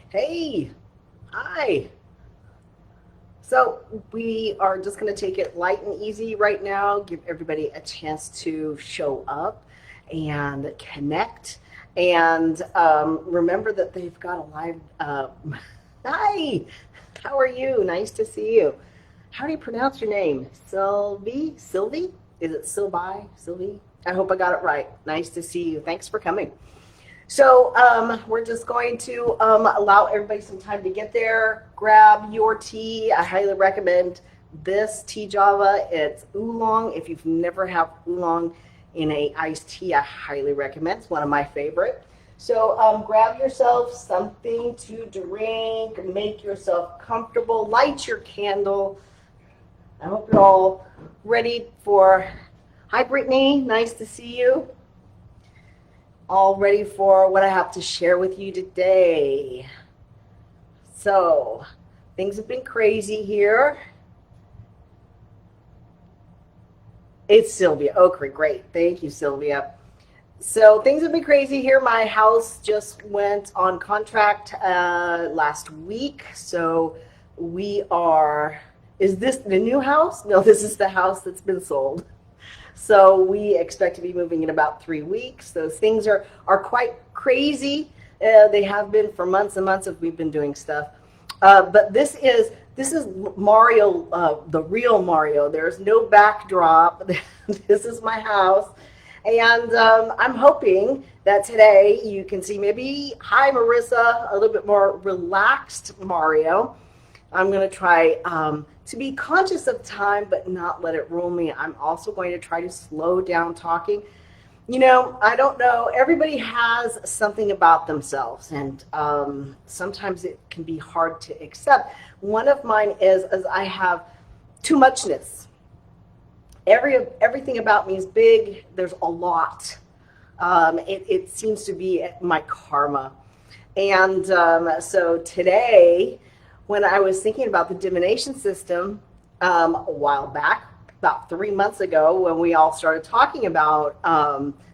Hey, hi. So we are just going to take it light and easy right now, give everybody a chance to show up and connect. And remember that they've got a live. Hi, how are you? Nice to see you. How do you pronounce your name? Sylvie? Sylvie? Is it Sylvie? Sylvie? I hope I got it right. Nice to see you. Thanks for coming. So we're just going to allow everybody some time to get there. Grab your tea. I highly recommend this tea Java. It's oolong. If you've never had oolong in a iced tea, I highly recommend. It's one of my favorite. So grab yourself something to drink. Make yourself comfortable. Light your candle. I hope you're all ready for. Hi, Brittany. Nice to see you. All ready for what I have to share with you today. So, things have been crazy here. It's Sylvia. Okay, great. Thank you, Sylvia. So, things have been crazy here. My house just went on contract last week. So, we are. Is this the new house? No, this is the house that's been sold. So we expect to be moving in about 3 weeks. Those things are quite crazy. They have been for months and months as we've been doing stuff. But this is Mario, the real Mario. There's no backdrop. This is my house. And I'm hoping that today you can see maybe, hi Marissa, a little bit more relaxed Mario. I'm going to try to be conscious of time, but not let it rule me. I'm also going to try to slow down talking. You know, I don't know. Everybody has something about themselves, and sometimes it can be hard to accept. One of mine is I have too muchness. Everything about me is big. There's a lot. It seems to be my karma. And so today, when I was thinking about the divination system a while back, about 3 months ago, when we all started talking about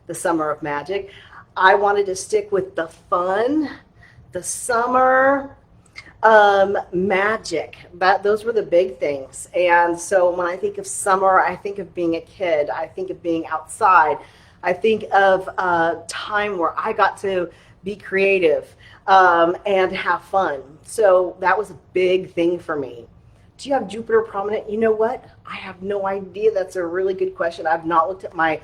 the summer of magic, I wanted to stick with the fun, the summer magic. Those were the big things. And so when I think of summer, I think of being a kid. I think of being outside. I think of a time where I got to be creative and have fun. So that was a big thing for me. Do you have Jupiter prominent? You know what? I have no idea. That's a really good question. I've not looked at my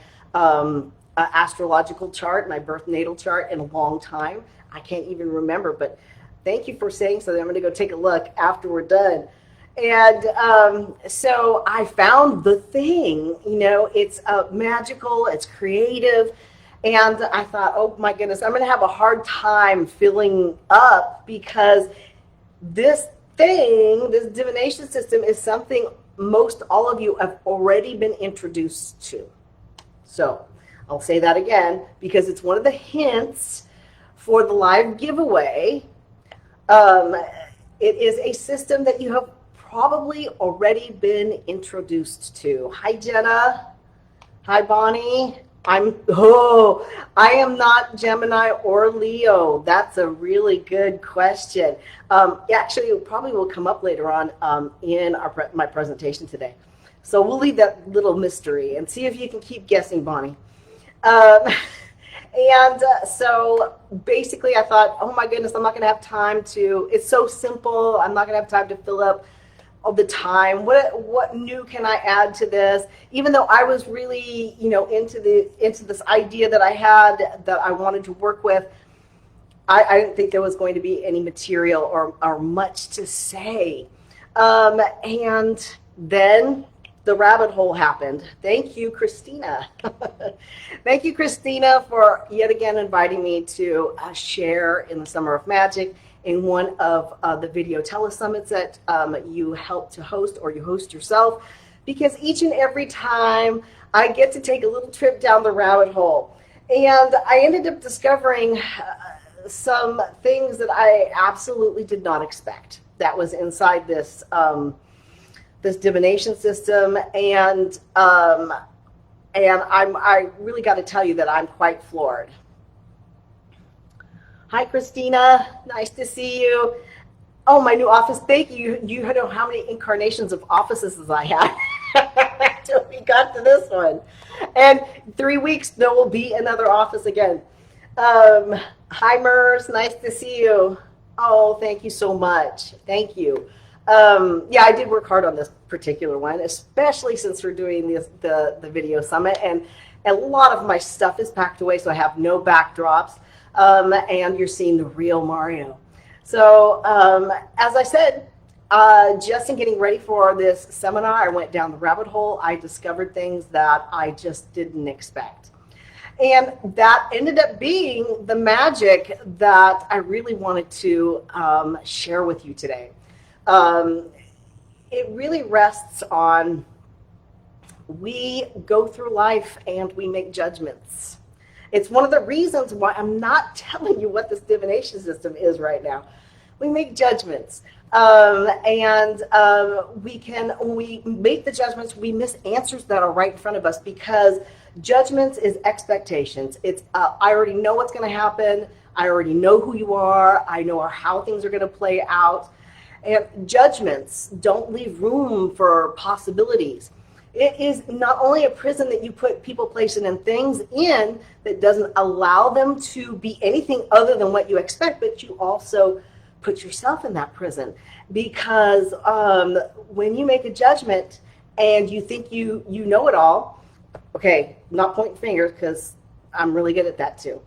astrological chart, my birth natal chart in a long time. I can't even remember, but thank you for saying so. I'm going to go take a look after we're done. And so I found the thing, you know, it's magical, it's creative. And I thought, oh my goodness, I'm going to have a hard time filling up because this thing, this divination system is something most all of you have already been introduced to. So I'll say that again because it's one of the hints for the live giveaway. It is a system that you have probably already been introduced to. Hi, Jenna. Hi, Bonnie. I am not Gemini or Leo. That's a really good question. Actually, it probably will come up later on in my presentation today. So we'll leave that little mystery and see if you can keep guessing, Bonnie. So basically I thought, oh my goodness, I'm not going to have time to, it's so simple. I'm not going to have time to fill up all the time. What new can I add to this? Even though I was really, you know, into this idea that I had that I wanted to work with, I didn't think there was going to be any material or much to say. And then the rabbit hole happened. Thank you, Christina. Thank you, Christina, for yet again inviting me to share in the Summer of Magic in one of the video telesummits that you help to host or you host yourself, because each and every time I get to take a little trip down the rabbit hole. And I ended up discovering some things that I absolutely did not expect that was inside this this divination system, and I really got to tell you that I'm quite floored. Hi, Christina. Nice to see you. Oh, my new office. Thank you. You know how many incarnations of offices as I had until we got to this one. And 3 weeks, there will be another office again. Um, Hi, Mers. Nice to see you. Oh, thank you so much. Thank you. Yeah, I did work hard on this particular one, especially since we're doing the video summit, and a lot of my stuff is packed away, so I have no backdrops, and you're seeing the real Mario. So, as I said, just in getting ready for this seminar, I went down the rabbit hole. I discovered things that I just didn't expect. And that ended up being the magic that I really wanted to share with you today. It really rests on, we go through life and we make judgments. It's one of the reasons why I'm not telling you what this divination system is right now. We make judgments. When we make the judgments, we miss answers that are right in front of us, because judgments is expectations. It's, I already know what's going to happen. I already know who you are. I know how things are going to play out. And judgments don't leave room for possibilities. It is not only a prison that you put people, places, and things in that doesn't allow them to be anything other than what you expect, but you also put yourself in that prison, because when you make a judgment and you think you know it all, okay, not pointing fingers because I'm really good at that too,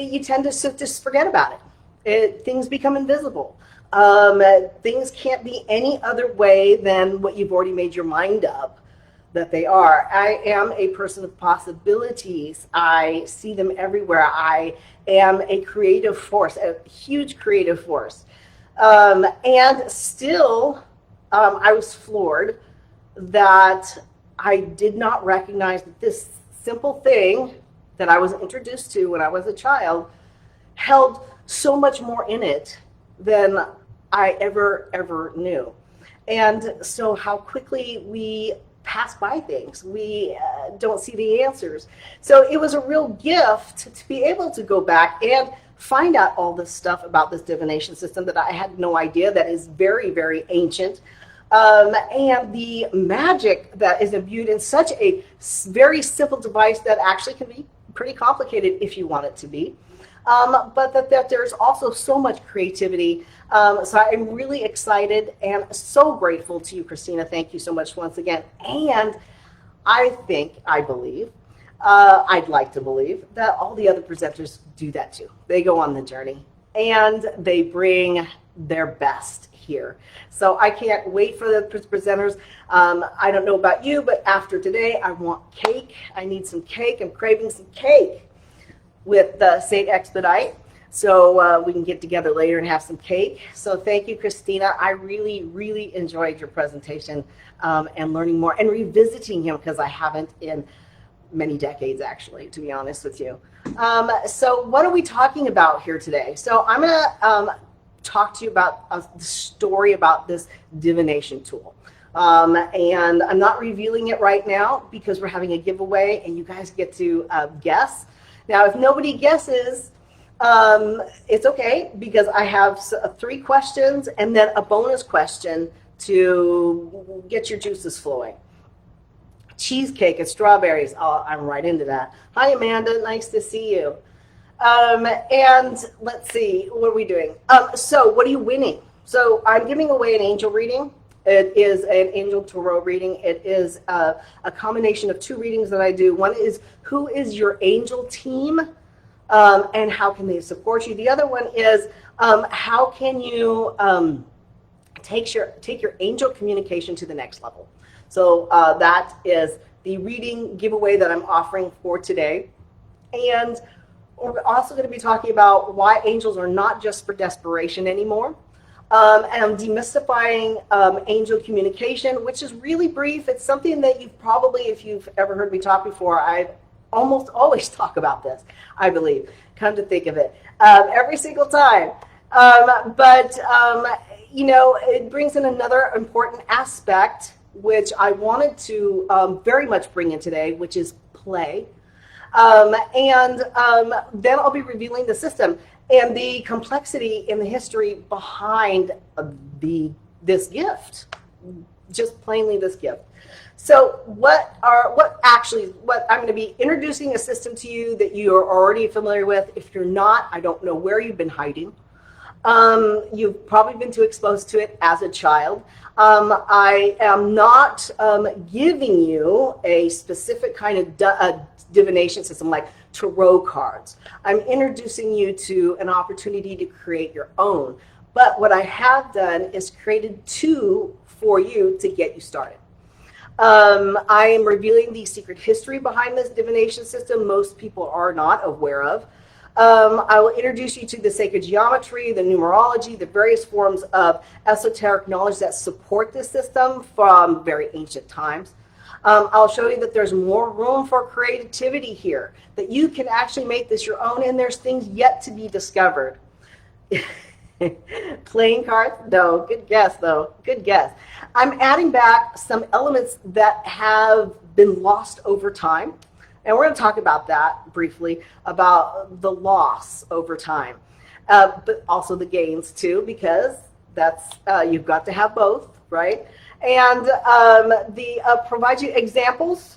you tend to just forget about it. Things become invisible. Things can't be any other way than what you've already made your mind up that they are. I am a person of possibilities. I see them everywhere. I am a creative force, a huge creative force. And still, I was floored that I did not recognize that this simple thing that I was introduced to when I was a child held so much more in it than I ever knew. And so how quickly we pass by things. We don't see the answers. So it was a real gift to be able to go back and find out all this stuff about this divination system that I had no idea, that is very ancient. And the magic that is imbued in such a very simple device that actually can be pretty complicated if you want it to be. But that there's also so much creativity. So I'm really excited and so grateful to you, Christina. Thank you so much once again. And I believe, I'd like to believe that all the other presenters do that too. They go on the journey and they bring their best here. So I can't wait for the presenters. I don't know about you, but after today, I want cake. I need some cake. I'm craving some cake with St. Expedite, so we can get together later and have some cake. So thank you, Christina. I really enjoyed your presentation, and learning more and revisiting him, because I haven't in many decades, actually, to be honest with you. So what are we talking about here today? So I'm going to talk to you about a story about this divination tool. And I'm not revealing it right now because we're having a giveaway and you guys get to guess. Now, if nobody guesses, it's okay, because I have 3 questions and then a bonus question to get your juices flowing. Cheesecake and strawberries. Oh, I'm right into that. Hi, Amanda. Nice to see you. And let's see, what are we doing? So what are you winning? So I'm giving away an angel reading. It is an angel tarot reading. It is a combination of 2 readings that I do. One is, who is your angel team, and how can they support you? The other one is, how can you take your angel communication to the next level? So that is the reading giveaway that I'm offering for today. And we're also going to be talking about why angels are not just for desperation anymore. And I'm demystifying angel communication, which is really brief. It's something that you've probably, if you've ever heard me talk before, I almost always talk about this, I believe, come to think of it, every single time. You know, it brings in another important aspect, which I wanted to very much bring in today, which is play. Then I'll be revealing the system and the complexity in the history behind this gift, just plainly this gift. So what I'm going to be introducing a system to you that you are already familiar with. If you're not, I don't know where you've been hiding. You've probably been too exposed to it as a child. I am not giving you a specific kind of divination system like tarot cards. I'm introducing you to an opportunity to create your own. But what I have done is created two for you to get you started. I am revealing the secret history behind this divination system most people are not aware of. I will introduce you to the sacred geometry, the numerology, the various forms of esoteric knowledge that support this system from very ancient times. I'll show you that there's more room for creativity here, that you can actually make this your own, and there's things yet to be discovered. Playing cards? No, good guess though, good guess. I'm adding back some elements that have been lost over time. And we're going to talk about that briefly, about the loss over time, but also the gains too, because that's you've got to have both, right? And provide you examples,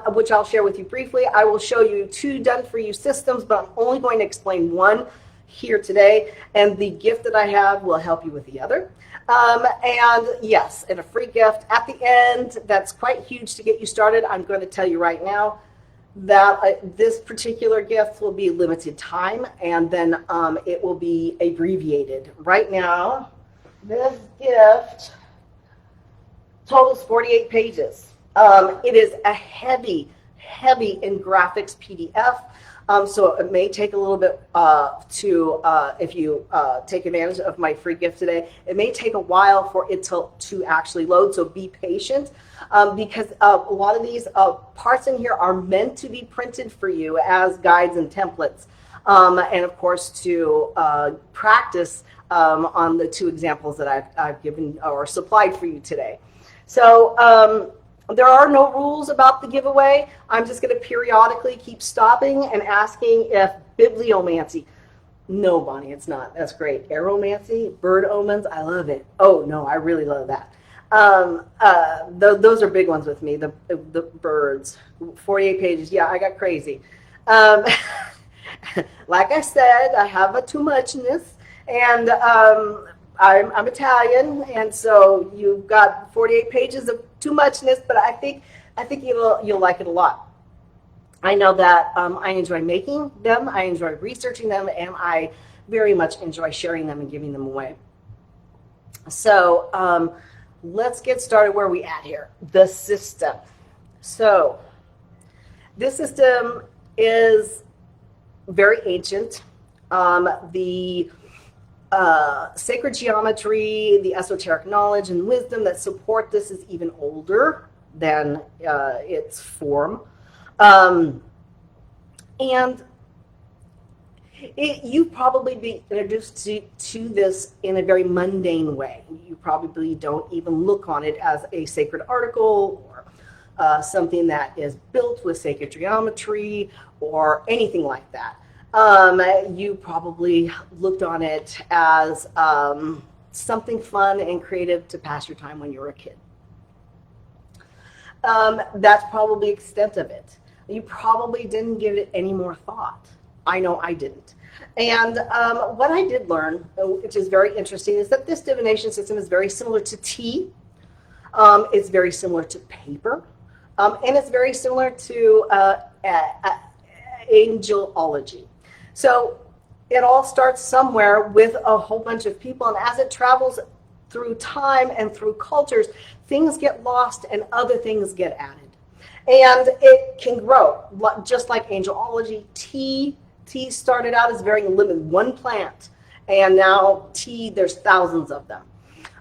which I'll share with you briefly. I will show you two done-for-you systems, but I'm only going to explain one here today, and the gift that I have will help you with the other. And yes, and a free gift at the end that's quite huge to get you started. I'm going to tell you right now that this particular gift will be limited time, and then it will be abbreviated. Right now, this gift totals 48 pages. It is a heavy in graphics PDF. So it may take a little bit if you take advantage of my free gift today, it may take a while for it to actually load. So be patient because a lot of these parts in here are meant to be printed for you as guides and templates. And of course to practice on the two examples that I've given or supplied for you today. So there are no rules about the giveaway. I'm just going to periodically keep stopping and asking if bibliomancy. No, Bonnie, it's not. That's great. Aromancy, bird omens, I love it. Oh, no, I really love that. Those are big ones with me, the birds. 48 pages. Yeah, I got crazy. Like I said, I have a too muchness, and I'm Italian, and so you've got 48 pages of too muchness, but I think you'll like it a lot. I know that I enjoy making them, I enjoy researching them, and I very much enjoy sharing them and giving them away. So let's get started where we at here. The system. So this system is very ancient. The sacred geometry, the esoteric knowledge and wisdom that support this is even older than its form. And you've probably been introduced to this in a very mundane way. You probably don't even look on it as a sacred article or something that is built with sacred geometry or anything like that. You probably looked on it as something fun and creative to pass your time when you were a kid. That's probably the extent of it. You probably didn't give it any more thought. I know I didn't. And what I did learn, which is very interesting, is that this divination system is very similar to tea. It's very similar to paper. And it's very similar to angelology. So it all starts somewhere with a whole bunch of people, and as it travels through time and through cultures, things get lost and other things get added. And it can grow, just like angelology. Tea started out as very limited, one plant, and now tea, there's thousands of them.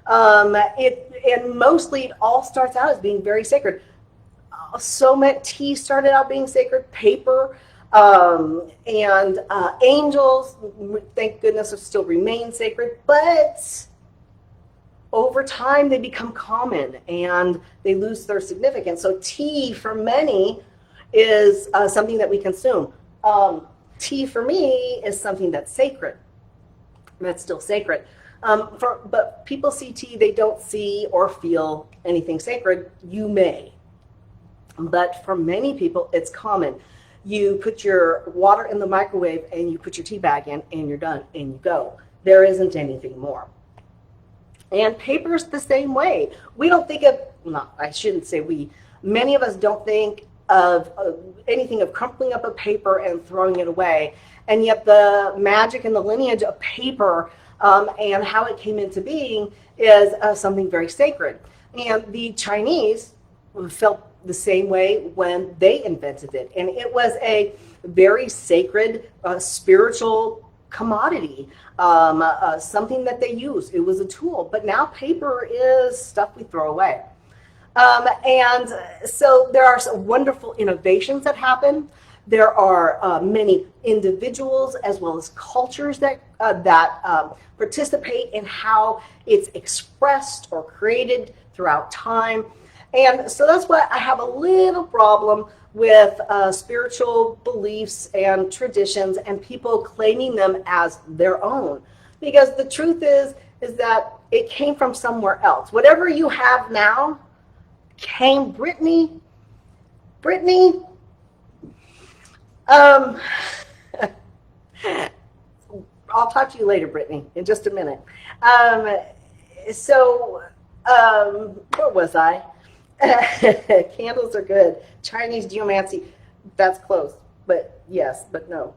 And mostly it all starts out as being very sacred. So much tea started out being sacred, paper, and angels, thank goodness, still remain sacred, but over time they become common and they lose their significance. So tea for many is something that we consume. Tea for me is something that's sacred. That's still sacred. But people see tea, they don't see or feel anything sacred. You may. But for many people, it's common. You put your water in the microwave and you put your tea bag in and you're done and you go. There isn't anything more. And paper's the same way. We don't think of, no, I shouldn't say we, many of us don't think of anything of crumpling up a paper and throwing it away. And yet the magic and the lineage of paper and how it came into being is something very sacred. And the Chinese felt the same way when they invented it. And it was a very sacred, spiritual commodity, something that they used. It was a tool. But now paper is stuff we throw away. And so there are some wonderful innovations that happen. There are many individuals as well as cultures that participate in how it's expressed or created throughout time. And so that's why I have a little problem with spiritual beliefs and traditions and people claiming them as their own. Because the truth is that it came from somewhere else. Whatever you have now came, Brittany, I'll talk to you later, Brittany, in just a minute. Where was I? Candles are good. Chinese geomancy, that's close, but yes, but no.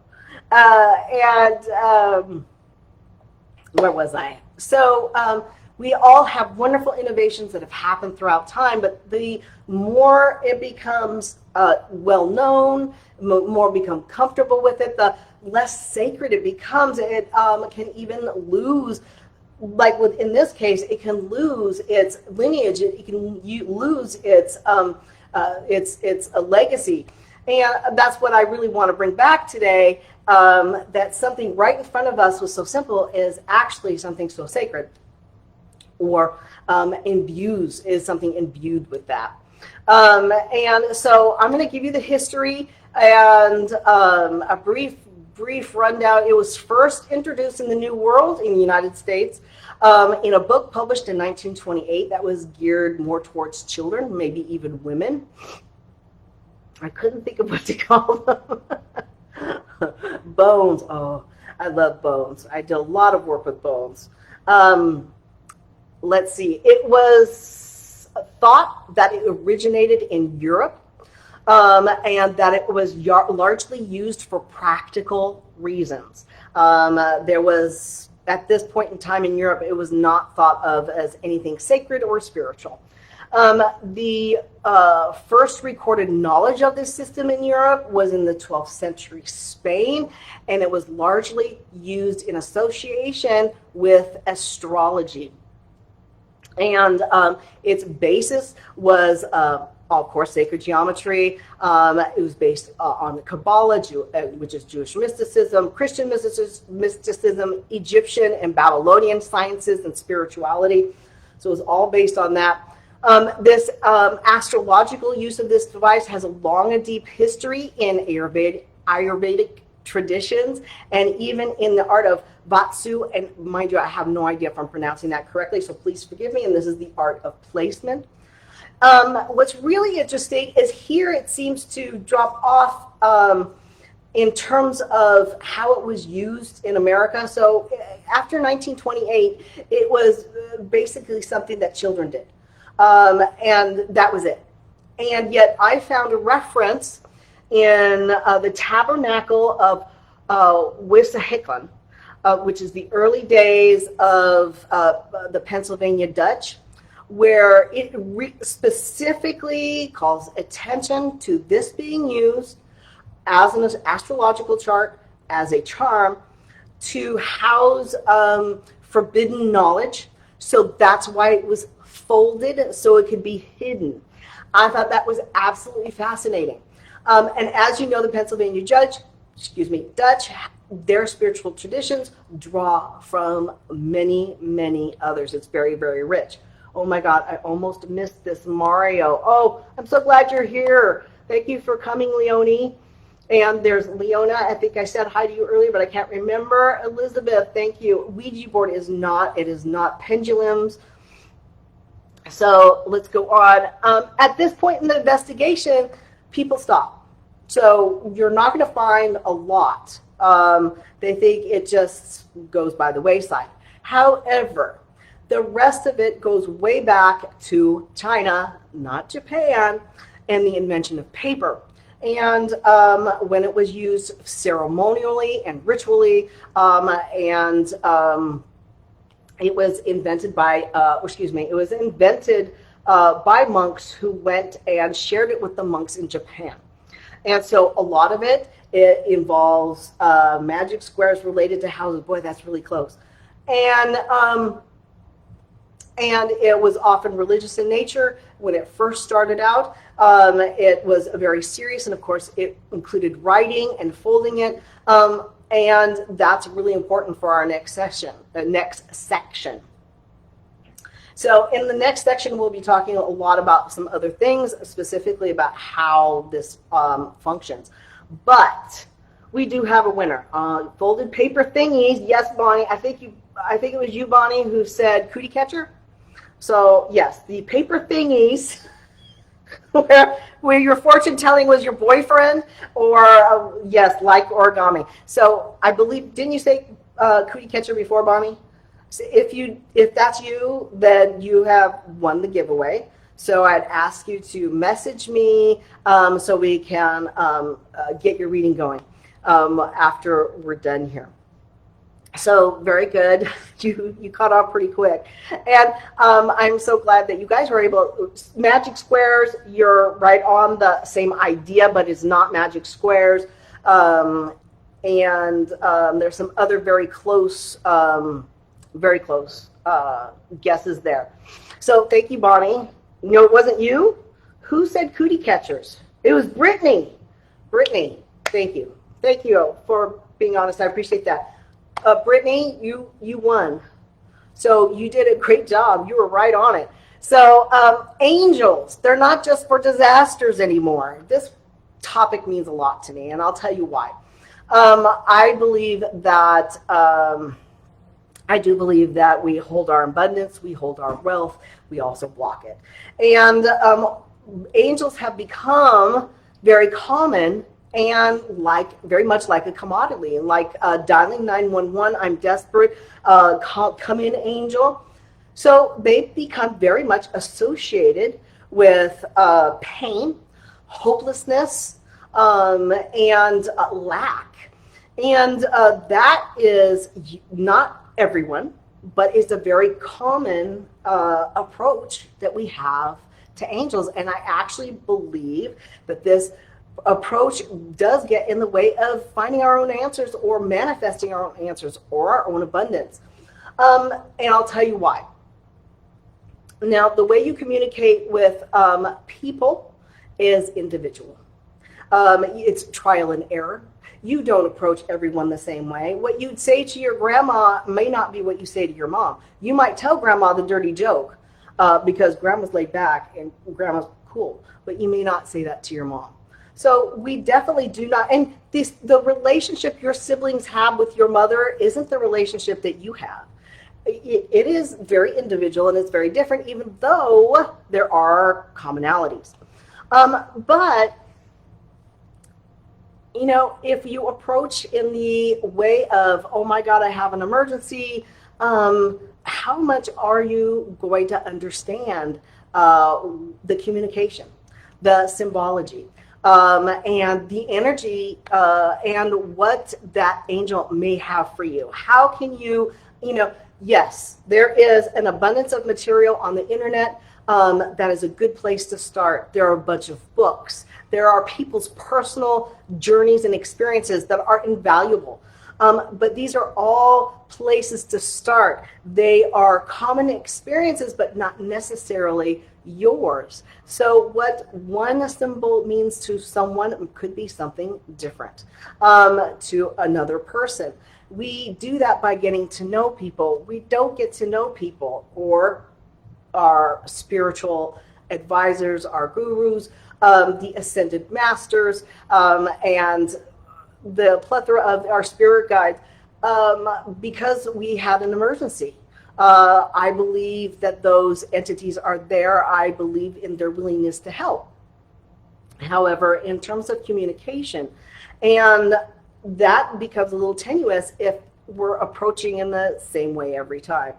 Where was I? So we all have wonderful innovations that have happened throughout time, but the more it becomes well known, more become comfortable with it, the less sacred it becomes. It can even lose, like in this case, it can lose its lineage. It can lose its a legacy. And that's what I really want to bring back today, that something right in front of us was so simple is actually something so sacred, or is something imbued with that. And so I'm going to give you the history and a brief rundown. It was first introduced in the New World in the United States in a book published in 1928 that was geared more towards children, maybe even women. I couldn't think of what to call them. Bones. Oh, I love bones. I did a lot of work with bones. Let's see. It was thought that it originated in Europe, and that it was largely used for practical reasons. There was, at this point in time in Europe, it was not thought of as anything sacred or spiritual. The first recorded knowledge of this system in Europe was in the 12th century Spain, and it was largely used in association with astrology. And its basis was, of course, sacred geometry. It was based on Kabbalah, which is Jewish mysticism, Christian mysticism, Egyptian and Babylonian sciences and spirituality. So it was all based on that. This astrological use of this device has a long and deep history in Ayurvedic traditions, and even in the art of Vatsu, and mind you, I have no idea if I'm pronouncing that correctly, so please forgive me, and this is the art of placement. What's really interesting is here it seems to drop off in terms of how it was used in America. So after 1928, it was basically something that children did, and that was it. And yet I found a reference in the Tabernacle of Wissahickon, which is the early days of the Pennsylvania Dutch, where it specifically calls attention to this being used as an astrological chart, as a charm, to house forbidden knowledge. So that's why it was folded, so it could be hidden. I thought that was absolutely fascinating. And as you know, the Pennsylvania Dutch, their spiritual traditions draw from many, many others. It's very, very rich. Oh my God, I almost missed this, Mario. Oh, I'm so glad you're here. Thank you for coming, Leonie. And there's Leona. I think I said hi to you earlier, but I can't remember. Elizabeth, thank you. Ouija board is not, it is not pendulums. So let's go on. At this point in the investigation, people stop. So you're not going to find a lot. They think it just goes by the wayside. However, the rest of it goes way back to China, not Japan, and the invention of paper. And when it was used ceremonially and ritually, it was invented by, it was invented by monks who went and shared it with the monks in Japan. And so a lot of it involves magic squares related to houses. Boy, that's really close. And it was often religious in nature. When it first started out, it was very serious, and of course it included writing and folding it, and that's really important for our next section. So in the next section, we'll be talking a lot about some other things, specifically about how this functions. But we do have a winner. Folded paper thingies. Yes, Bonnie. I think it was you, Bonnie, who said cootie catcher. So yes, the paper thingies where your fortune telling was your boyfriend, or yes, like origami. So I believe, didn't you say cootie catcher before, Bonnie? So if that's you, then you have won the giveaway. So I'd ask you to message me so we can get your reading going after we're done here. So very good. You caught on pretty quick. And I'm so glad that you guys were able, magic squares, you're right on the same idea, but it's not magic squares. And there's some other very close guesses there. So thank you, Bonnie. No, it wasn't you. Who said cootie catchers? It was Brittany. Brittany, thank you. Thank you for being honest. I appreciate that. Brittany, you won. So you did a great job. You were right on it. So angels, they're not just for disasters anymore. This topic means a lot to me, and I'll tell you why. I do believe that we hold our abundance, we hold our wealth, we also block it. And angels have become very common and very much like a commodity, like dialing 911, I'm desperate, come in, angel. So they've become very much associated with pain, hopelessness, and lack. And that is not everyone, but it's a very common approach that we have to angels. And I actually believe that this approach does get in the way of finding our own answers or manifesting our own answers or our own abundance. And I'll tell you why. Now, the way you communicate with people is individual. It's trial and error. You don't approach everyone the same way. What you'd say to your grandma may not be what you say to your mom. You might tell grandma the dirty joke because grandma's laid back and grandma's cool, but you may not say that to your mom. So we definitely do not, and the relationship your siblings have with your mother isn't the relationship that you have. It is very individual and it's very different, even though there are commonalities. But, you know, if you approach in the way of, oh my God, I have an emergency, how much are you going to understand the communication, the symbology? And the energy and what that angel may have for you. How can you, yes, there is an abundance of material on the internet. That is a good place to start. There are a bunch of books. There are people's personal journeys and experiences that are invaluable. But these are all places to start. They are common experiences, but not necessarily yours. So what one symbol means to someone could be something different to another person. We do that by getting to know people. We don't get to know people or our spiritual advisors, our gurus, the ascended masters, and the plethora of our spirit guides, because we had an emergency. I believe that those entities are there. I believe in their willingness to help. However, in terms of communication, and that becomes a little tenuous if we're approaching in the same way every time.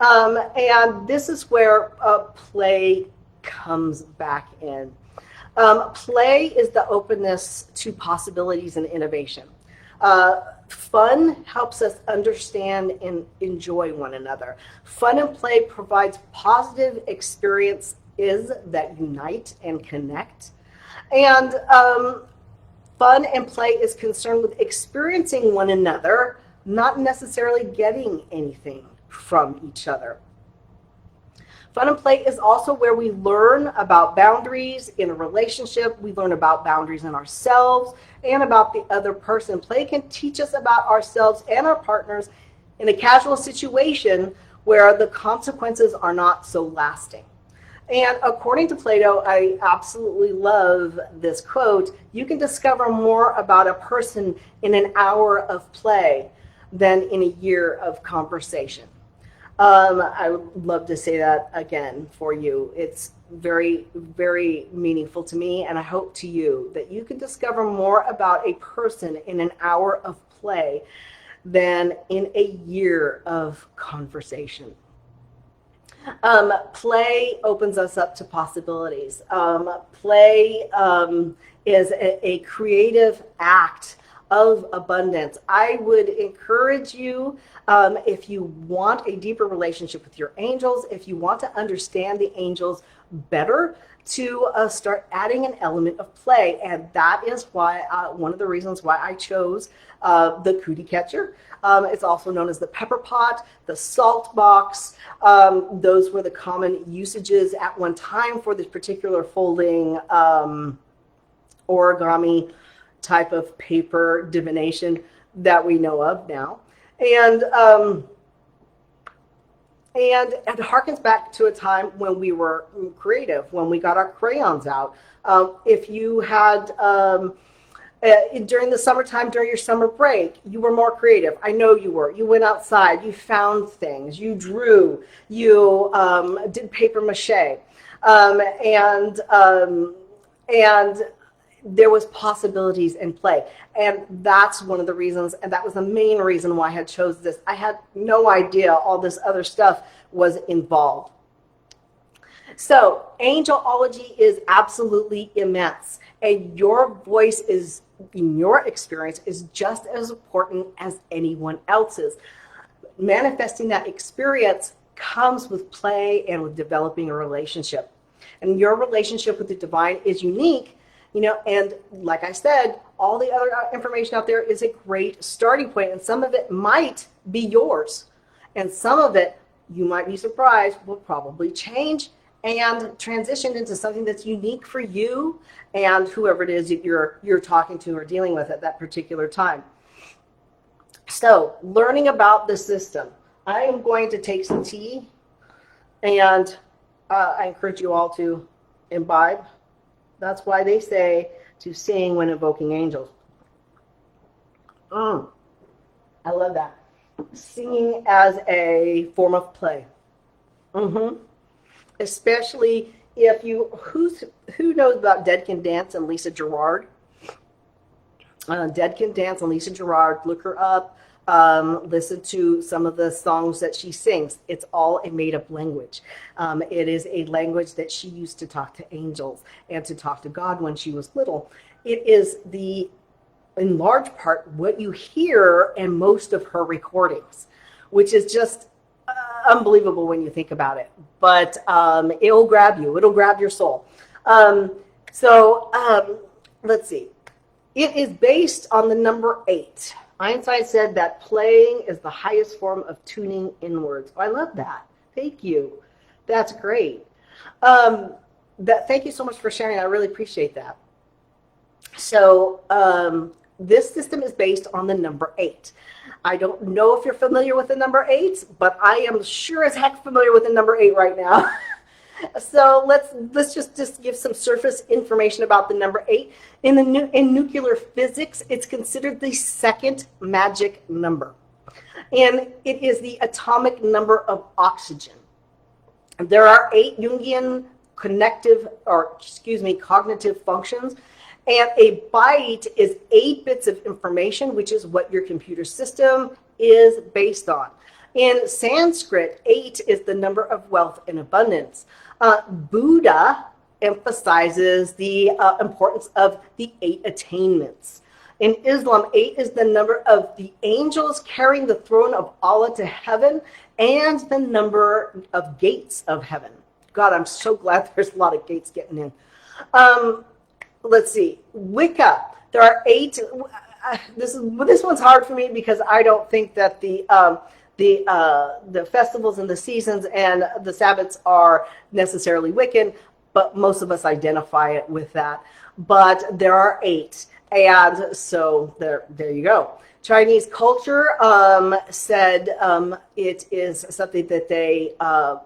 And this is where play comes back in. Play is the openness to possibilities and innovation. Fun helps us understand and enjoy one another. Fun and play provides positive experiences that unite and connect. And fun and play is concerned with experiencing one another, not necessarily getting anything from each other. Fun and play is also where we learn about boundaries in a relationship. We learn about boundaries in ourselves and about the other person. Play can teach us about ourselves and our partners in a casual situation where the consequences are not so lasting. And according to Plato, I absolutely love this quote: you can discover more about a person in an hour of play than in a year of conversation. I would love to say that again for you. It's very, very meaningful to me, and I hope to you that you can discover more about a person in an hour of play than in a year of conversation. Play opens us up to possibilities. Play is a creative act of abundance. I would encourage you, if you want a deeper relationship with your angels, if you want to understand the angels better, to start adding an element of play. And that is why one of the reasons why I chose the cootie catcher. It's also known as the pepper pot, the salt box. Those were the common usages at one time for this particular folding origami type of paper divination that we know of now. And it harkens back to a time when we were creative, when we got our crayons out. If you had, during the summertime, during your summer break, you were more creative. I know you were. You went outside, you found things, you drew, you did paper mache. And there was possibilities in play. And that's one of the reasons, and that was the main reason why I had chose this. I had no idea all this other stuff was involved. So angelology is absolutely immense, and your voice is, in your experience, is just as important as anyone else's. Manifesting that experience comes with play and with developing a relationship. And your relationship with the divine is unique. You know, and like I said, all the other information out there is a great starting point, and some of it might be yours, and some of it, you might be surprised, will probably change and transition into something that's unique for you and whoever it is that you're talking to or dealing with at that particular time. So, learning about the system. I am going to take some tea, and I encourage you all to imbibe. That's why they say to sing when invoking angels. I love that. Singing as a form of play. Especially if you, who knows about Dead Can Dance and Lisa Gerard? Dead Can Dance and Lisa Gerard, look her up. Listen to some of the songs that she sings. It's all a made-up language. It is a language that she used to talk to angels and to talk to God when she was little. It is in large part, what you hear in most of her recordings, which is just unbelievable when you think about it. But it'll grab you. It'll grab your soul. Let's see. It is based on the number 8. Einstein said that playing is the highest form of tuning inwards. Oh, I love that. Thank you. That's great. Thank you so much for sharing. I really appreciate that. So this system is based on the number 8. I don't know if you're familiar with the number 8, but I am sure as heck familiar with the number 8 right now. So let's just give some surface information about the number 8. In nuclear physics, it's considered the second magic number, and it is the atomic number of oxygen. There are 8 Jungian cognitive functions, and a byte is 8 bits of information, which is what your computer system is based on. In Sanskrit, 8 is the number of wealth and abundance. Buddha emphasizes the importance of the 8 attainments. In Islam, 8 is the number of the angels carrying the throne of Allah to heaven and the number of gates of heaven. God, I'm so glad there's a lot of gates getting in. Let's see. Wicca, there are 8. This one's hard for me because I don't think that the festivals and the seasons and the Sabbats are necessarily Wiccan, but most of us identify it with that. But there are 8, and so there you go. Chinese culture said it is something that they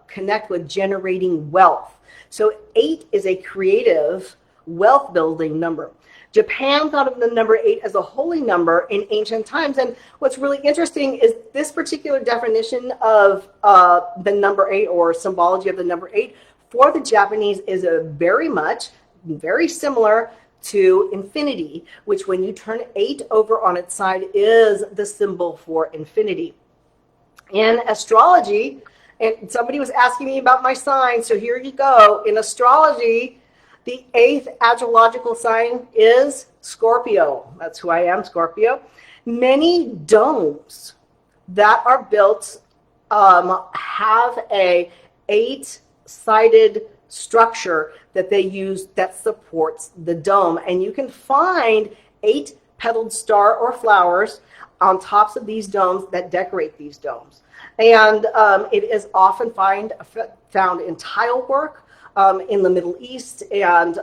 connect with generating wealth. So 8 is a creative wealth building number. Japan thought of the number 8 as a holy number in ancient times. And what's really interesting is this particular definition of the number 8, or symbology of the number 8, for the Japanese is very similar to infinity, which when you turn 8 over on its side is the symbol for infinity. In astrology, and somebody was asking me about my sign, so here you go. In astrology, the 8th astrological sign is Scorpio. That's who I am, Scorpio. Many domes that are built have a 8-sided structure that they use that supports the dome. And you can find 8-petaled star or flowers on tops of these domes that decorate these domes. And it is often found in tile work, in the Middle East and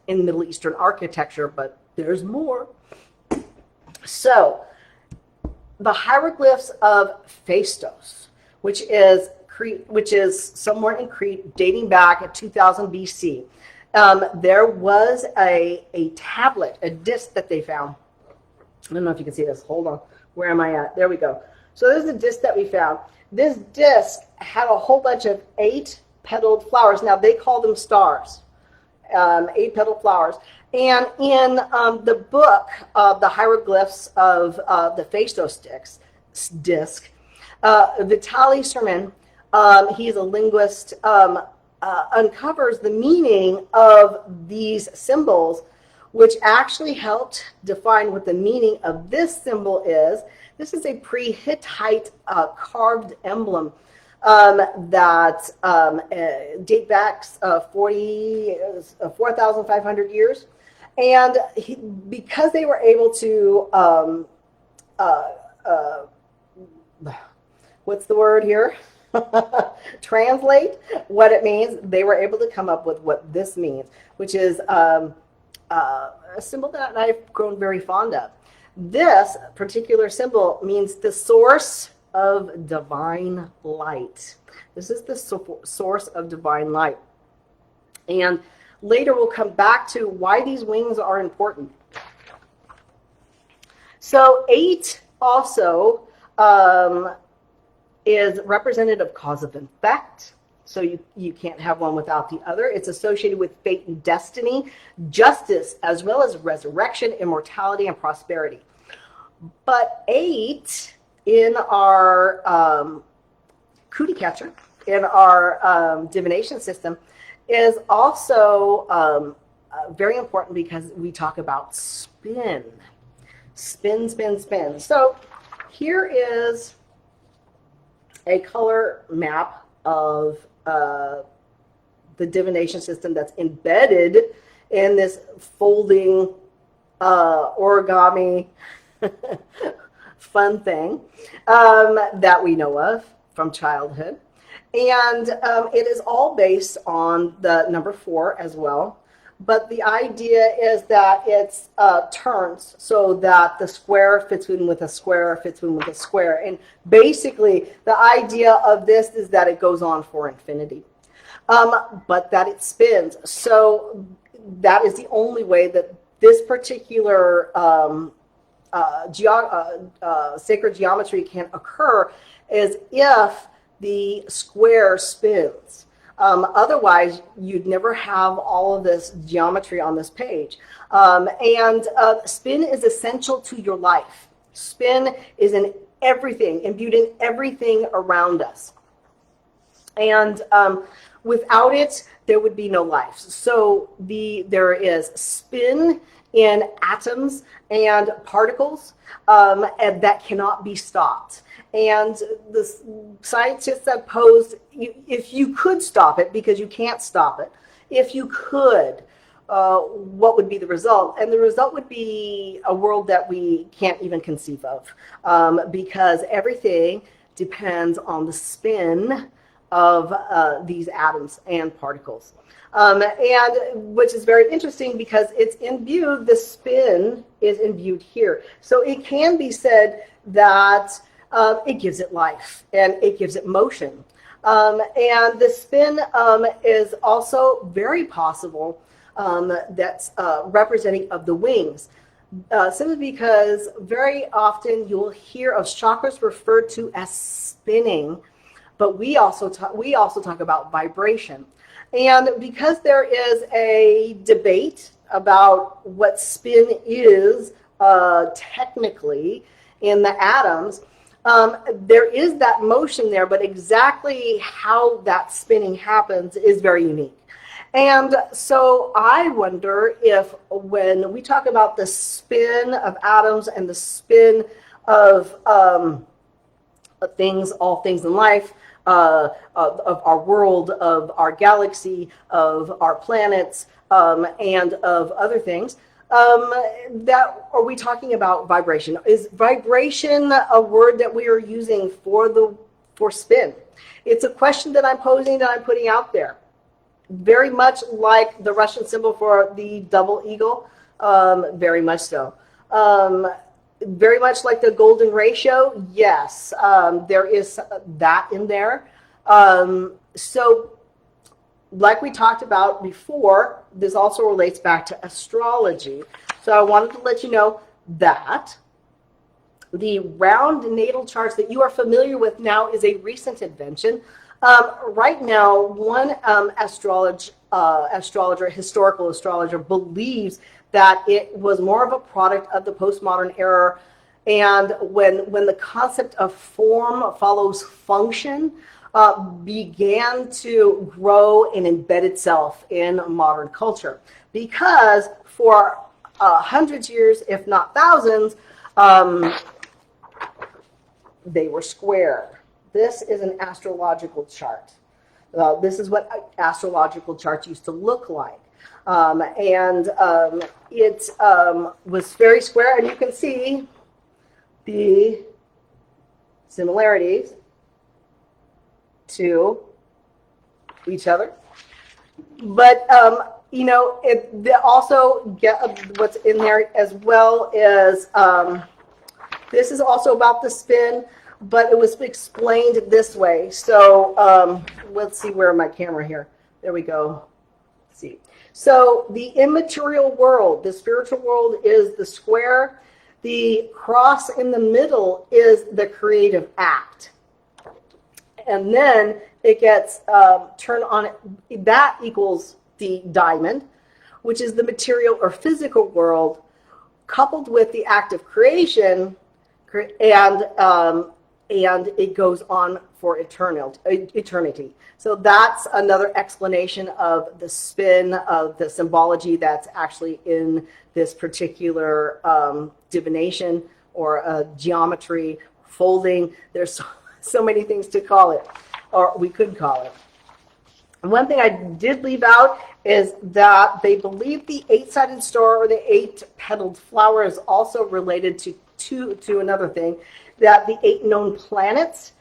in Middle Eastern architecture, but there's more. So the hieroglyphs of Phaistos, which is somewhere in Crete, dating back at 2000 BC. There was a tablet, a disc that they found. I don't know if you can see this. Hold on. Where am I at? There we go. So this is a disc that we found. This disc had a whole bunch of 8-petaled flowers. Now they call them stars, 8-petaled flowers. And in the book of the hieroglyphs of the Phaistos disc, Vitaly Sermon, he's a linguist, uncovers the meaning of these symbols, which actually helped define what the meaning of this symbol is. This is a pre-Hittite carved emblem that date back 4,500 years. And because they were able to, what's the word here? Translate what it means, they were able to come up with what this means, which is a symbol that I've grown very fond of. This particular symbol means the source of divine light. This is the source of divine light. And later we'll come back to why these wings are important. So 8 also is representative of cause and effect. So you can't have one without the other. It's associated with fate and destiny, justice, as well as resurrection, immortality, and prosperity. But 8 in our cootie catcher, in our divination system, is also very important because we talk about spin. Spin, spin, spin. So here is a color map of the divination system that's embedded in this folding origami fun thing that we know of from childhood. And it is all based on the number 4 as well. But the idea is that it's turns so that the square fits in with a square, fits in with a square. And basically, the idea of this is that it goes on for infinity. but that it spins. So that is the only way that this particular sacred geometry can occur, is if the square spins. Otherwise, you'd never have all of this geometry on this page. And spin is essential to your life. Spin is in everything, imbued in everything around us. And without it, there would be no life. So there is spin in atoms and particles, and that cannot be stopped. And the scientists have posed, if you could stop it, because you can't stop it, if you could, what would be the result? And the result would be a world that we can't even conceive of, because everything depends on the spin of these atoms and particles. And which is very interesting because it's imbued, the spin is imbued here. So it can be said that it gives it life and it gives it motion. And the spin is also very possible that's representing of the wings. Simply because very often you'll hear of chakras referred to as spinning, but we also talk about vibration. And because there is a debate about what spin is technically in the atoms, there is that motion there, but exactly how that spinning happens is very unique. And so I wonder if when we talk about the spin of atoms and the spin of things, all things in life, of our world, of our galaxy, of our planets, and of other things, that are we talking about vibration? Is vibration a word that we are using for spin? It's a question that I'm posing, that I'm putting out there. Very much like the Russian symbol for the double eagle, very much so. Very much like the golden ratio, yes, there is that in there. So like we talked about before, this also relates back to astrology. So I wanted to let you know that the round natal charts that you are familiar with now is a recent invention. Right now, one astrologer, historical astrologer, believes that it was more of a product of the postmodern era, and when the concept of form follows function began to grow and embed itself in modern culture. Because for hundreds of years, if not thousands, they were square. This is an astrological chart. This is what astrological charts used to look like. It was very square, and you can see the similarities to each other. But they also get what's in there as well is this is also about the spin, but it was explained this way. So let's see, where my camera here. There we go. Let's see. So the immaterial world, the spiritual world, is the square. The cross in the middle is the creative act. And then it gets turned on. That equals the diamond, which is the material or physical world, coupled with the act of creation, and it goes on for eternity. So that's another explanation of the spin, of the symbology that's actually in this particular divination or geometry, folding. There's so many things to call it, or we could call it. And one thing I did leave out is that they believe the eight-sided star or the eight-petaled flower is also related to another thing, that the 8 known planets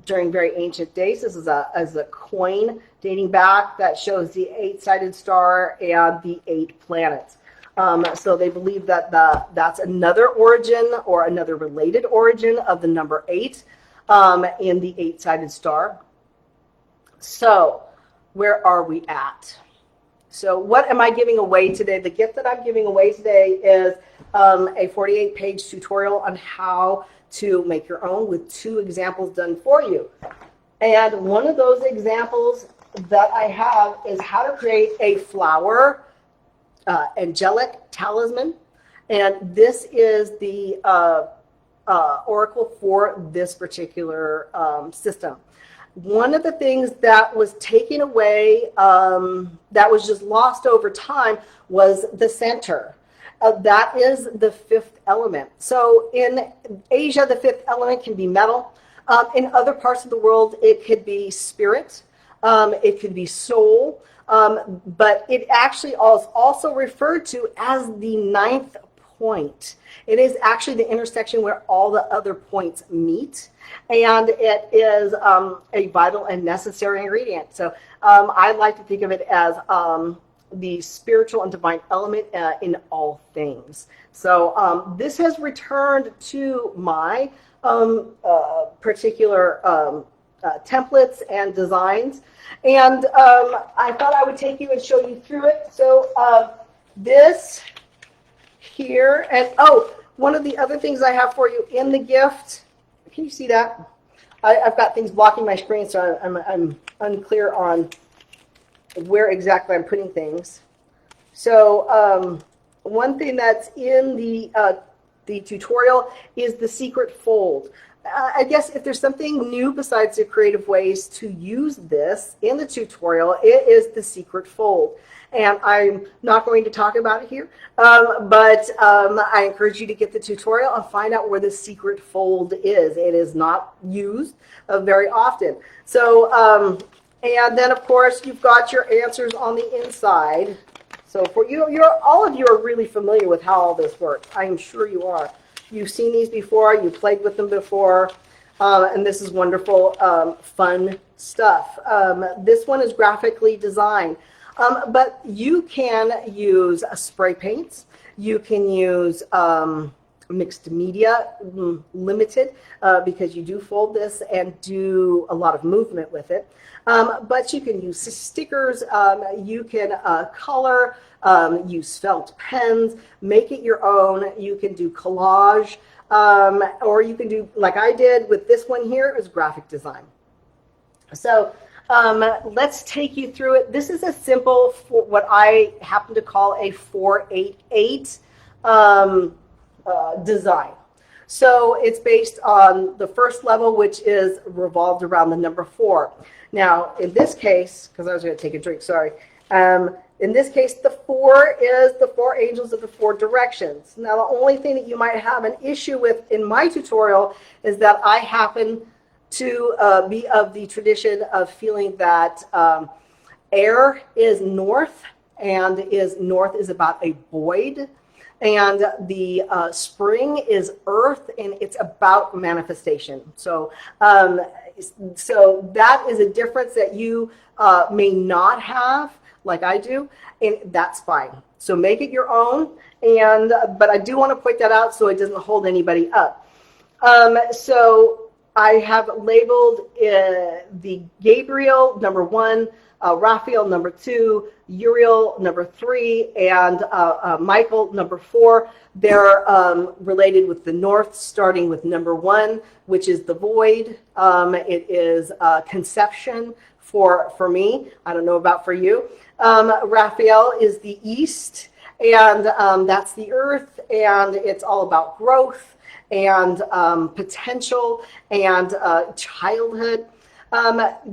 during very ancient days. This is a coin dating back that shows the 8-sided star and the 8 planets. So they believe that that's another origin or another related origin of the number 8 in the 8-sided star. So where are we at? So what am I giving away today? The gift that I'm giving away today is a 48-page tutorial on how to make your own with 2 examples done for you. And one of those examples that I have is how to create a flower angelic talisman. And this is the oracle for this particular system. One of the things that was taken away, that was just lost over time, was the center. That is the 5th element. So in Asia, the 5th element can be metal. In other parts of the world, it could be spirit. It could be soul. But it actually is also referred to as the 9th point. It is actually the intersection where all the other points meet, and it is a vital and necessary ingredient. So I like to think of it as the spiritual and divine element in all things. So this has returned to my particular templates and designs, and I thought I would take you and show you through it. So this here, and one of the other things I have for you in the gift, can you see that? I've got things blocking my screen, so I'm unclear on where exactly I'm putting things. So one thing that's in the tutorial is the secret fold. I guess if there's something new besides the creative ways to use this in the tutorial, it is the secret fold. And I'm not going to talk about it here, but I encourage you to get the tutorial and find out where the secret fold is. It is not used very often. So, and then of course you've got your answers on the inside. So for you, all of you are really familiar with how all this works. I am sure you are. You've seen these before, you played with them before, and this is wonderful, fun stuff. This one is graphically designed. But you can use spray paints. You can use mixed media, limited, because you do fold this and do a lot of movement with it. But you can use stickers. You can color, use felt pens, make it your own. You can do collage, or you can do, like I did with this one here, is graphic design. So let's take you through it. This is a simple, what I happen to call a 488 design. So it's based on the first level, which is revolved around the number 4. Now, in this case, because I was going to take a drink, sorry. In this case, the 4 is the 4 angels of the 4 directions. Now, the only thing that you might have an issue with in my tutorial is that I happen to be of the tradition of feeling that air is north, and north is about a void, and the spring is earth, and it's about manifestation. So so that is a difference that you may not have, like I do, and that's fine. So make it your own, but I do want to point that out so it doesn't hold anybody up. So I have labeled the Gabriel, number 1, Raphael, number 2, Uriel, number 3, and Michael, number 4. They're related with the north, starting with number 1, which is the void. It is conception for me. I don't know about for you. Raphael is the east, and that's the earth, and it's all about growth and potential and childhood.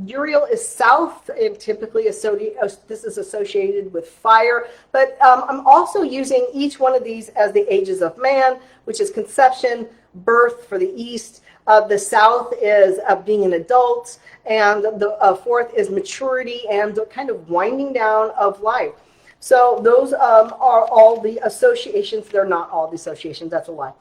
Uriel is south, and typically this is associated with fire, but I'm also using each one of these as the ages of man, which is conception, birth for the east. The south is being an adult, and the 4th is maturity and the kind of winding down of life. So those are all the associations. They're not all the associations, that's a lie.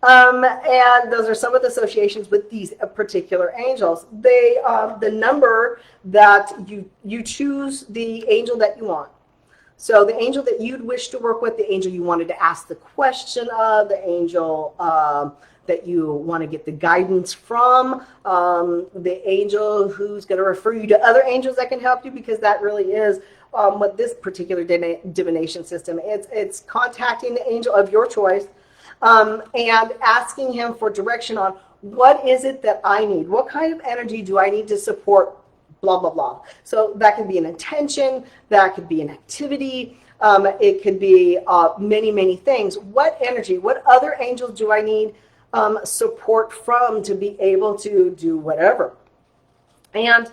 And those are some of the associations with these particular angels. They, the number that you choose the angel that you want. So the angel that you'd wish to work with, the angel you wanted to ask the question of, the angel that you want to get the guidance from, the angel who's going to refer you to other angels that can help you, because that really is what this particular divination system is. It's contacting the angel of your choice and asking him for direction on what is it that I need? What kind of energy do I need to support blah, blah, blah. So that could be an intention, that could be an activity, it could be many, many things. What energy, what other angels do I need support from to be able to do whatever? And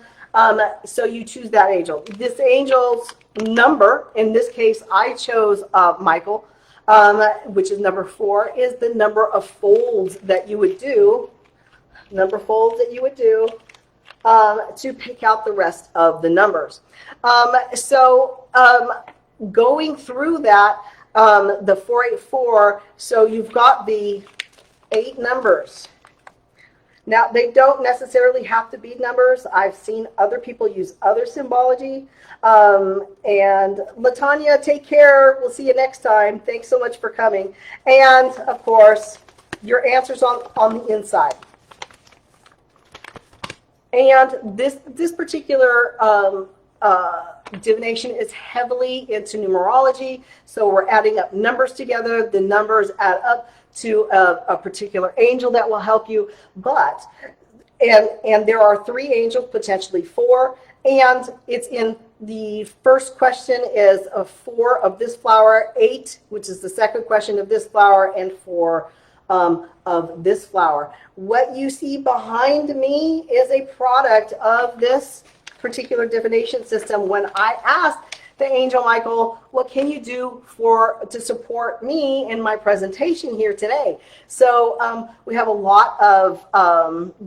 so you choose that angel. This angel's number, in this case, I chose Michael, which is number 4, is the number of folds that you would do, to pick out the rest of the numbers. Going through that, the 484, so you've got the 8 numbers. Now, they don't necessarily have to be numbers. I've seen other people use other symbology. And LaTanya, take care. We'll see you next time. Thanks so much for coming. And, of course, your answers on the inside. And this particular divination is heavily into numerology. So we're adding up numbers together. The numbers add up to a particular angel that will help you. But, and there are 3 angels, potentially 4. And it's in the first question is 4 of this flower, 8, which is the second question of this flower, and 4 of this flower. What you see behind me is a product of this particular divination system. When I asked the Angel Michael, what can you do to support me in my presentation here today? So we have a lot of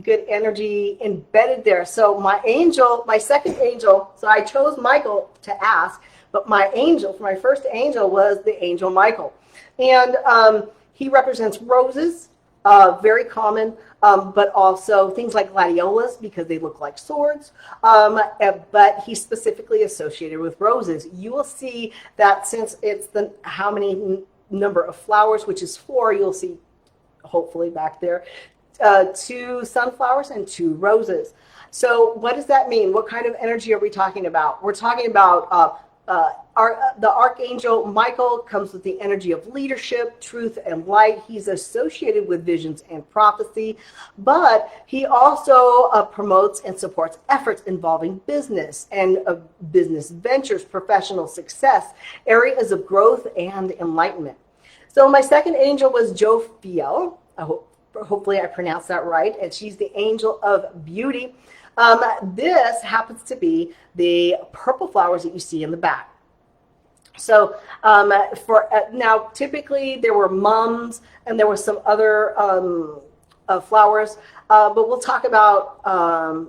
good energy embedded there. So my second angel, so I chose Michael to ask, but my first angel was the Angel Michael. And he represents roses, very common, but also things like gladiolas because they look like swords. But he's specifically associated with roses. You will see that since it's the number of flowers, which is 4, you'll see hopefully back there 2 sunflowers and 2 roses. So what does that mean? What kind of energy are we talking about? We're talking about the Archangel Michael comes with the energy of leadership, truth, and light. He's associated with visions and prophecy, but he also promotes and supports efforts involving business and business ventures, professional success, areas of growth, and enlightenment. So my second angel was Jophiel. Hopefully I pronounced that right, and she's the angel of beauty. This happens to be the purple flowers that you see in the back. So now, typically there were mums and there were some other flowers, but we'll talk about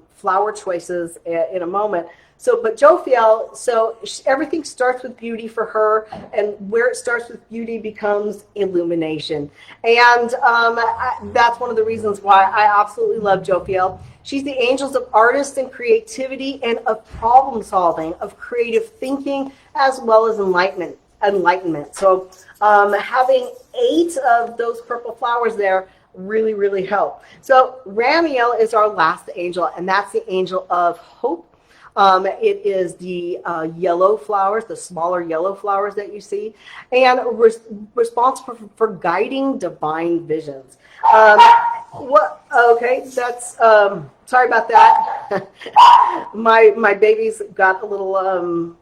flower choices in a moment. So, but Jophiel, so everything starts with beauty for her, and where it starts with beauty becomes illumination. And that's one of the reasons why I absolutely love Jophiel. She's the angels of artists and creativity and of problem solving, of creative thinking, as well as enlightenment. So having 8 of those purple flowers there really, really help. So Raphael is our last angel, and that's the angel of hope. It is the yellow flowers, the smaller yellow flowers that you see, and responsible for guiding divine visions. Okay, that's sorry about that. my babies got a little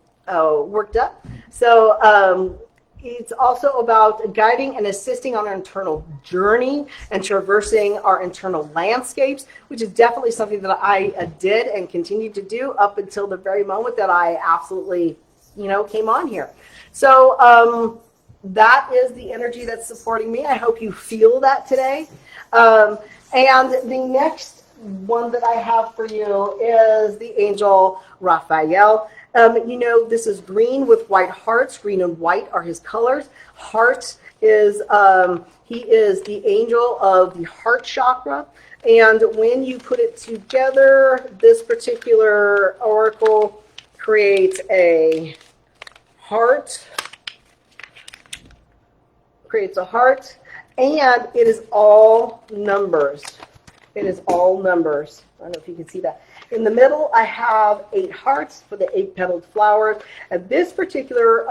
worked up. So it's also about guiding and assisting on our internal journey and traversing our internal landscapes, which is definitely something that I did and continue to do up until the very moment that I absolutely, came on here. So that is the energy that's supporting me. I hope you feel that today. And the next one that I have for you is the angel Raphael. This is green with white hearts. Green and white are his colors. Heart is, he is the angel of the heart chakra. And when you put it together, this particular oracle creates a heart. And it is all numbers. It is all numbers. I don't know if you can see that. In the middle, I have 8 hearts for the 8-petaled flowers. And this particular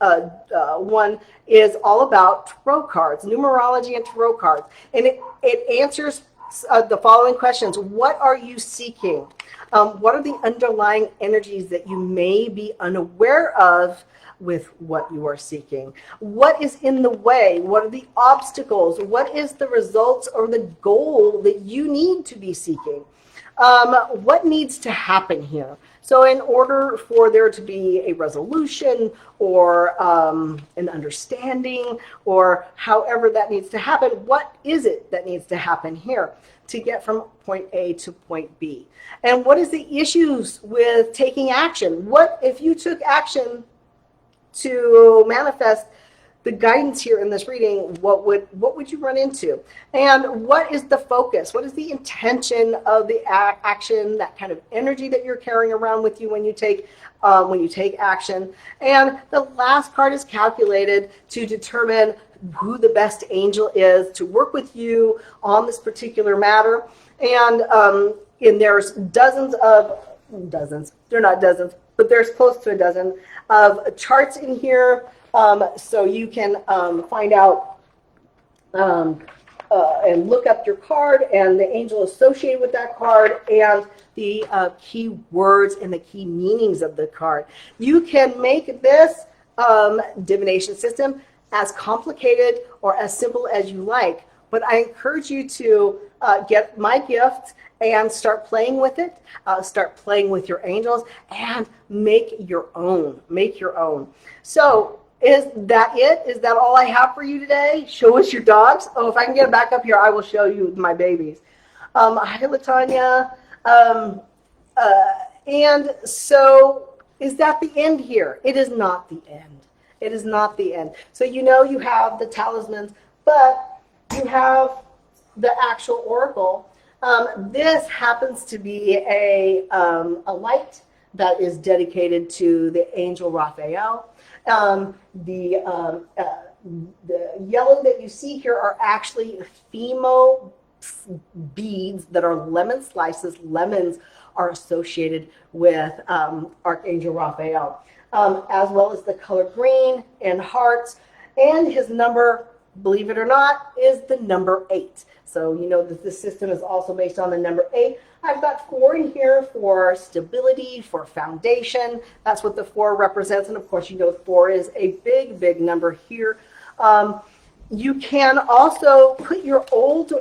one is all about tarot cards, numerology and tarot cards. And it answers the following questions. What are you seeking? What are the underlying energies that you may be unaware of with what you are seeking? What is in the way? What are the obstacles? What is the results or the goal that you need to be seeking? What needs to happen here? So in order for there to be a resolution or an understanding or however that needs to happen, what is it that needs to happen here to get from point A to point B? And what is the issues with taking action? What if you took action to manifest the guidance here in this reading? What would you run into? And what is the focus? What is the intention of the action, that kind of energy that you're carrying around with you when you take action? And the last card is calculated to determine who the best angel is to work with you on this particular matter. And there's dozens, they're not dozens, but there's close to a dozen of charts in here. So you can find out and look up your card and the angel associated with that card and the key words and the key meanings of the card. You can make this divination system as complicated or as simple as you like, but I encourage you to get my gift and start playing with it, start playing with your angels, and make your own. Make your own. So is that it? Is that all I have for you today? Show us your dogs. Oh, if I can get it back up here, I will show you my babies. Hi, Latanya. And so is that the end here? It is not the end. It is not the end. So you know you have the talismans, but you have the actual oracle. This happens to be a light that is dedicated to the angel Raphael. The yellow that you see here are actually phemo beads that are lemon slices. Lemons are associated with Archangel Raphael, as well as the color green and hearts. And his number, believe it or not, is the number 8. So you know that this system is also based on the number 8. I've got 4 in here for stability, for foundation. That's what the 4 represents. And of course, you know 4 is a big, big number here. You can also put your old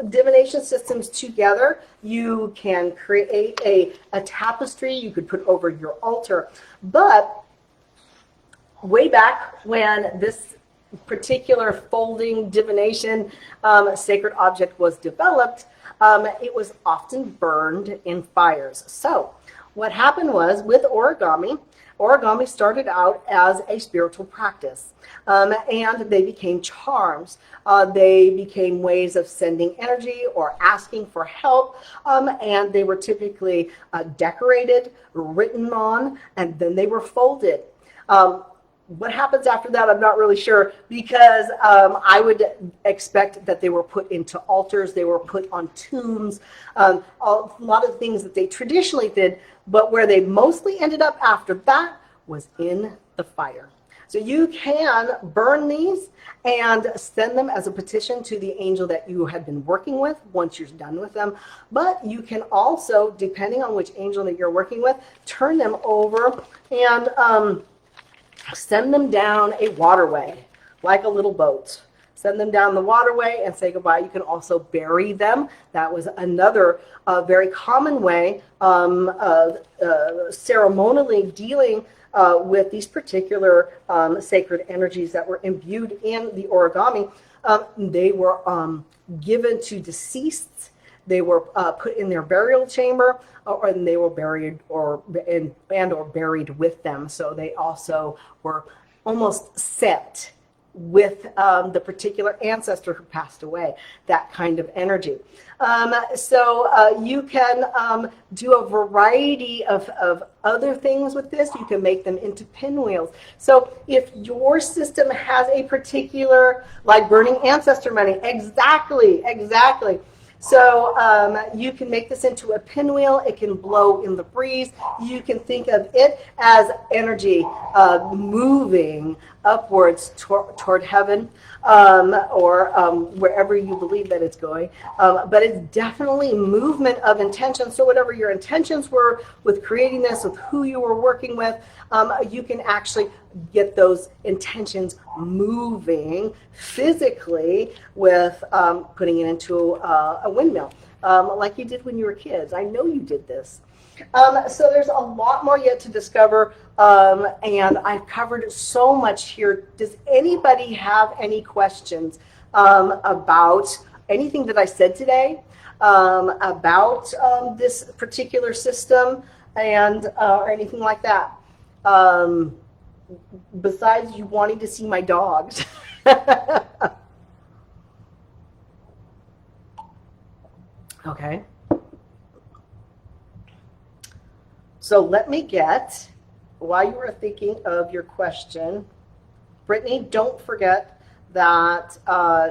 divination systems together. You can create a tapestry you could put over your altar. But way back when this particular folding divination sacred object was developed, it was often burned in fires. So what happened was with origami started out as a spiritual practice, and they became charms. They became ways of sending energy or asking for help, and they were typically decorated, written on, and then they were folded. What happens after that, I'm not really sure, because I would expect that they were put into altars, they were put on tombs, a lot of things that they traditionally did, but where they mostly ended up after that was in the fire. So you can burn these and send them as a petition to the angel that you have been working with once you're done with them. But you can also, depending on which angel that you're working with, turn them over and send them down a waterway, like a little boat. Send them down the waterway and say goodbye. You can also bury them. That was another very common way of ceremonially dealing with these particular sacred energies that were imbued in the origami. They were given to deceased. They were put in their burial chamber, or they were buried or buried with them. So they also were almost sent with the particular ancestor who passed away, that kind of energy. So you can do a variety of other things with this. You can make them into pinwheels. So if your system has a particular, like burning ancestor money, exactly. So you can make this into a pinwheel. It can blow in the breeze. You can think of it as energy moving upwards toward heaven, or wherever you believe that it's going. But it's definitely movement of intention. So whatever your intentions were with creating this, with who you were working with, you can actually get those intentions moving physically with putting it into a windmill, like you did when you were kids. I know you did this. So there's a lot more yet to discover, and I've covered so much here. Does anybody have any questions about anything that I said today, about this particular system, and or anything like that? Besides you wanting to see my dogs. Okay. So let me get, while you were thinking of your question, Brittany, don't forget that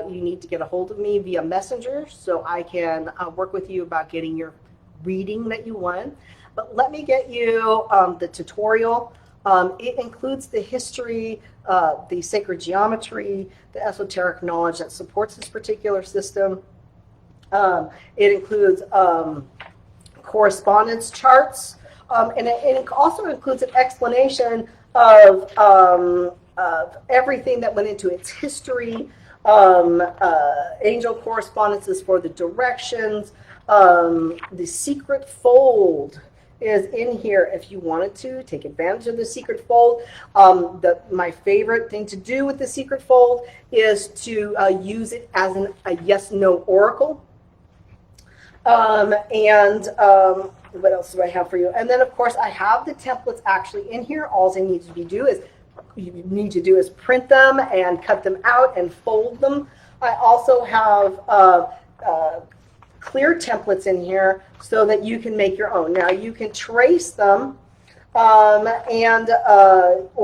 you need to get a hold of me via Messenger so I can work with you about getting your reading that you want. But let me get you the tutorial. It includes the history, the sacred geometry, the esoteric knowledge that supports this particular system. It includes correspondence charts, and it also includes an explanation of everything that went into its history, angel correspondences for the directions, the secret fold is in here if you wanted to take advantage of the secret fold. My favorite thing to do with the secret fold is to use it as a yes-no oracle. What else do I have for you? And then, of course, I have the templates actually in here. All you need to do is print them and cut them out and fold them. I also have clear templates in here so that you can make your own. Now, you can trace them, or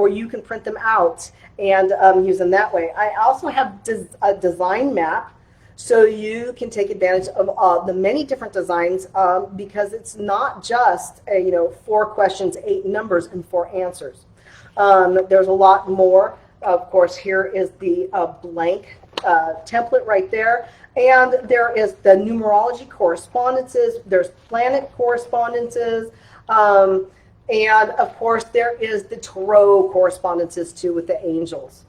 you can print them out and use them that way. I also have a design map, so you can take advantage of the many different designs, because it's not just 4 questions, 8 numbers, and 4 answers. There's a lot more. Of course, here is the blank template right there. And there is the numerology correspondences. There's planet correspondences. And, of course, there is the tarot correspondences, too, with the angels.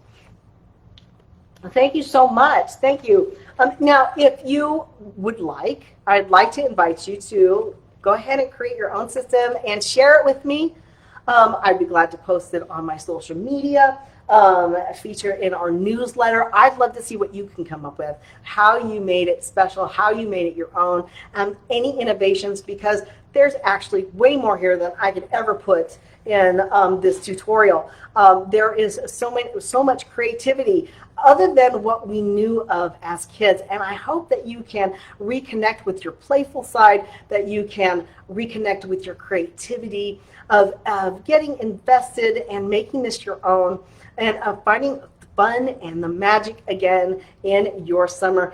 Thank you so much. Thank you. Now, if you would like, I'd like to invite you to go ahead and create your own system and share it with me. I'd be glad to post it on my social media, feature in our newsletter. I'd love to see what you can come up with, how you made it special, how you made it your own, any innovations, because there's actually way more here than I could ever put in this tutorial. There is so much creativity other than what we knew of as kids. And I hope that you can reconnect with your playful side, that you can reconnect with your creativity of getting invested and making this your own, and of finding fun and the magic again in your summer,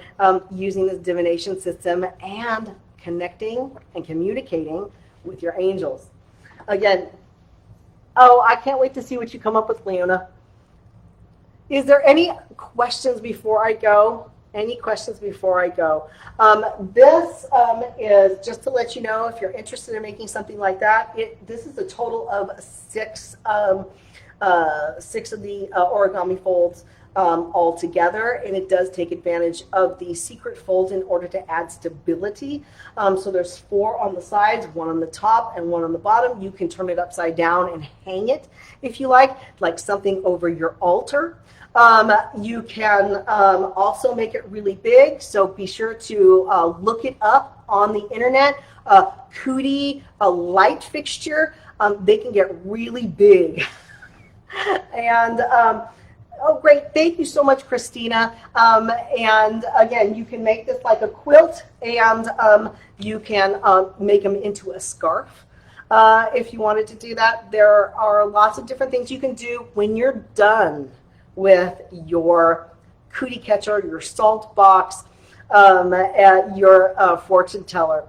using this divination system and connecting and communicating with your angels. Again, I can't wait to see what you come up with, Leona. Is there any questions before I go? Any questions before I go? This is just to let you know, if you're interested in making something like that, this is a total of 6 of the origami folds all together, and it does take advantage of the secret fold in order to add stability. So there's 4 on the sides, 1 on the top, and 1 on the bottom. You can turn it upside down and hang it if you like something over your altar. You can also make it really big, so be sure to look it up on the internet. Cootie, a light fixture, they can get really big. And Oh, great. Thank you so much, Christina. And again, you can make this like a quilt, and you can make them into a scarf. If you wanted to do that, there are lots of different things you can do when you're done with your cootie catcher, your salt box, at your fortune teller.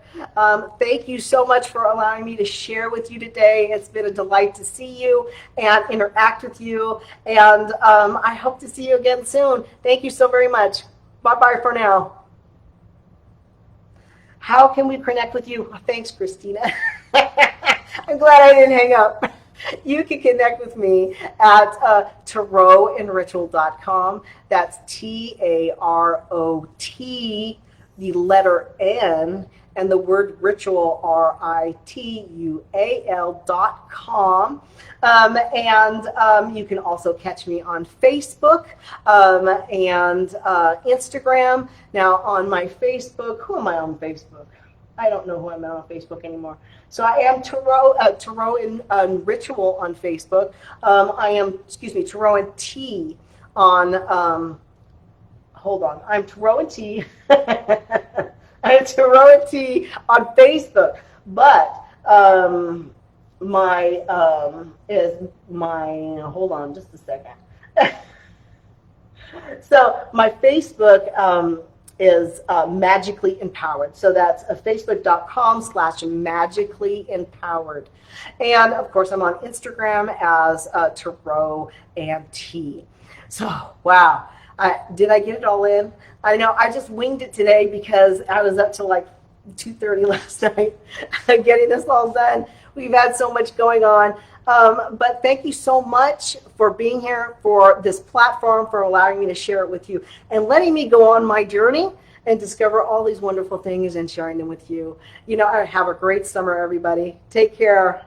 Thank you so much for allowing me to share with you today. It's been a delight to see you and interact with you, and I hope to see you again soon. Thank you so very much. Bye-bye for now. How can we connect with you? Thanks, Christina. I'm glad I didn't hang up. You can connect with me at tarotandritual.com. That's TAROT, the letter N, and the word ritual, RITUAL.com. And you can also catch me on Facebook and Instagram. Now, on my Facebook, who am I on Facebook? I don't know who I'm on Facebook anymore. So I am Tarot and Ritual on Facebook. I am, Tarot and T on, hold on, I'm Tarot and T. I'm Tarot and T on Facebook. But hold on just a second. So my Facebook is Magically Empowered. So that's facebook.com/magically empowered. And of course, I'm on Instagram as Tarot and T. So, wow. Did I get it all in? I know I just winged it today because I was up till like 2:30 last night getting this all done. We've had so much going on. But thank you so much for being here, for this platform, for allowing me to share it with you, and letting me go on my journey and discover all these wonderful things and sharing them with you. You know, have a great summer, everybody. Take care.